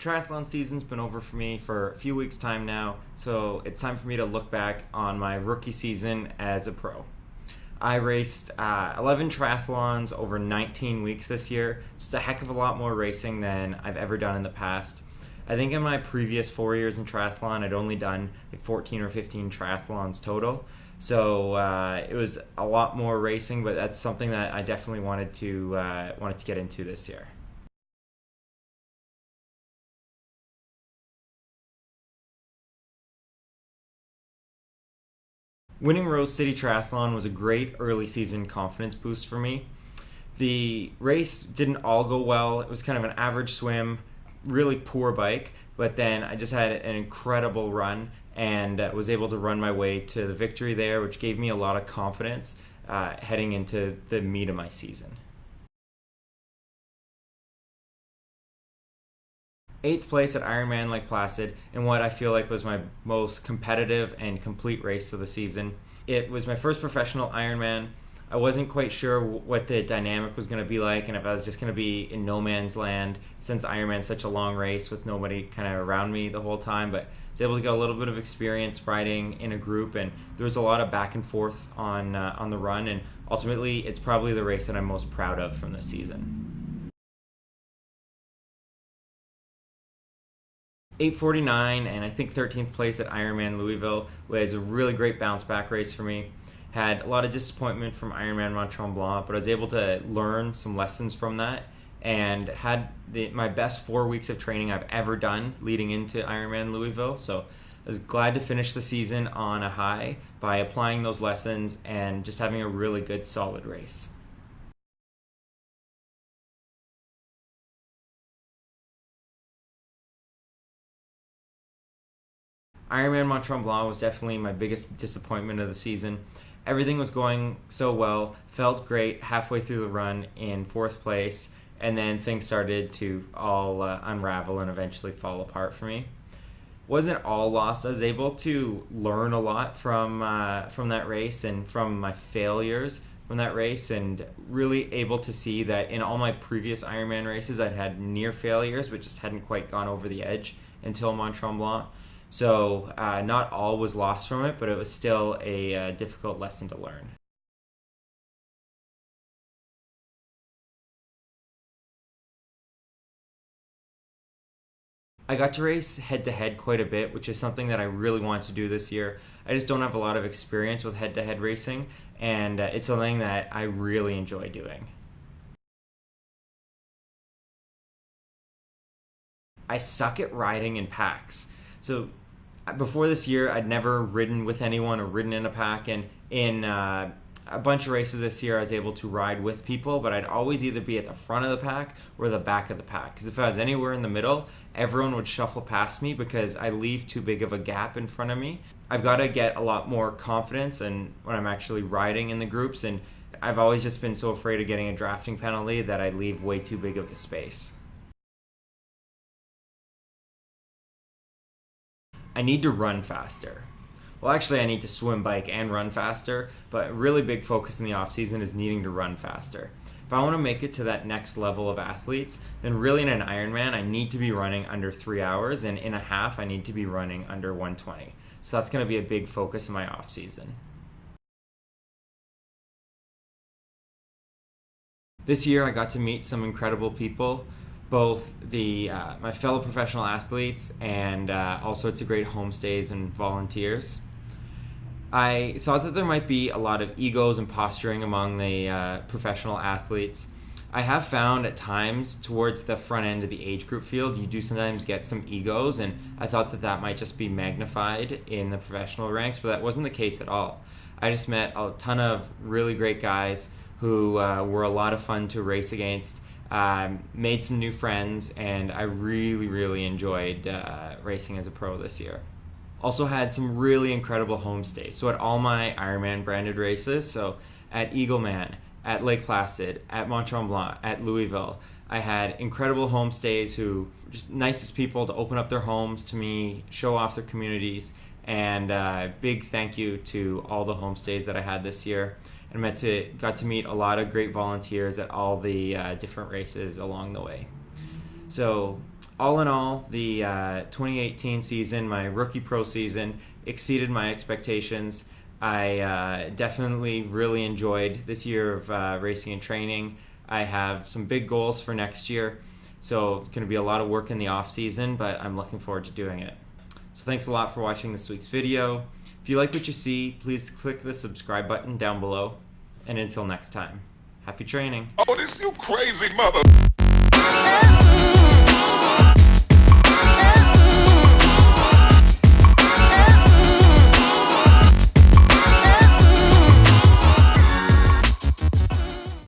Triathlon season's been over for me for a few weeks' time now, so it's time for me to look back on my rookie season as a pro. I raced 11 triathlons over 19 weeks this year. It's a heck of a lot more racing than I've ever done in the past. I think in my previous 4 years in triathlon, I'd only done like 14 or 15 triathlons total. So it was a lot more racing, but that's something that I definitely wanted to get into this year. Winning Rose City Triathlon was a great early season confidence boost for me. The race didn't all go well. It was kind of an average swim, really poor bike, but then I just had an incredible run and was able to run my way to the victory there, which gave me a lot of confidence heading into the meat of my season. 8th place at Ironman Lake Placid in what I feel like was my most competitive and complete race of the season. It was my first professional Ironman. I wasn't quite sure what the dynamic was going to be like and if I was just going to be in no man's land since Ironman's such a long race with nobody kind of around me the whole time, but I was able to get a little bit of experience riding in a group, and there was a lot of back and forth on the run, and ultimately it's probably the race that I'm most proud of from this season. 8:49 and I think 13th place at Ironman Louisville was a really great bounce back race for me. Had a lot of disappointment from Ironman Mont Tremblant, but I was able to learn some lessons from that and had my best 4 weeks of training I've ever done leading into Ironman Louisville. So I was glad to finish the season on a high by applying those lessons and just having a really good solid race. Ironman Mont Tremblant was definitely my biggest disappointment of the season. Everything was going so well, felt great halfway through the run in 4th place, and then things started to all unravel and eventually fall apart for me. Wasn't all lost. I was able to learn a lot from that race and from my failures from that race, and really able to see that in all my previous Ironman races I'd had near failures but just hadn't quite gone over the edge until Mont Tremblant. So not all was lost from it, but it was still a difficult lesson to learn. I got to race head-to-head quite a bit, which is something that I really want to do this year. I just don't have a lot of experience with head-to-head racing, and it's something that I really enjoy doing. I suck at riding in packs. So before this year, I'd never ridden with anyone or ridden in a pack, and in a bunch of races this year I was able to ride with people, but I'd always either be at the front of the pack or the back of the pack, because if I was anywhere in the middle, everyone would shuffle past me because I leave too big of a gap in front of me. I've got to get a lot more confidence and when I'm actually riding in the groups, and I've always just been so afraid of getting a drafting penalty that I leave way too big of a space. I need to run faster. Well, actually, I need to swim, bike, and run faster, but a really big focus in the off-season is needing to run faster. If I want to make it to that next level of athletes, then really in an Ironman, I need to be running under 3 hours, and in a half, I need to be running under 120. So that's going to be a big focus in my off-season. This year, I got to meet some incredible people, both my fellow professional athletes and all sorts of great homestays and volunteers. I thought that there might be a lot of egos and posturing among the professional athletes. I have found at times towards the front end of the age group field, you do sometimes get some egos, and I thought that that might just be magnified in the professional ranks, but that wasn't the case at all. I just met a ton of really great guys who were a lot of fun to race against. Made some new friends, and I really enjoyed racing as a pro this year. Also had some really incredible homestays. So at all my Ironman branded races, so at Eagleman, at Lake Placid, at Mont Tremblant, at Louisville, I had incredible homestays who were just nicest people to open up their homes to me, show off their communities, and big thank you to all the homestays that I had this year. And got to meet a lot of great volunteers at all the different races along the way. So all in all, the 2018 season, my rookie pro season, exceeded my expectations. I definitely really enjoyed this year of racing and training. I have some big goals for next year, so it's going to be a lot of work in the off season, but I'm looking forward to doing it. So thanks a lot for watching this week's video. If you like what you see, please click the subscribe button down below. And until next time, happy training. Oh, this you crazy mother...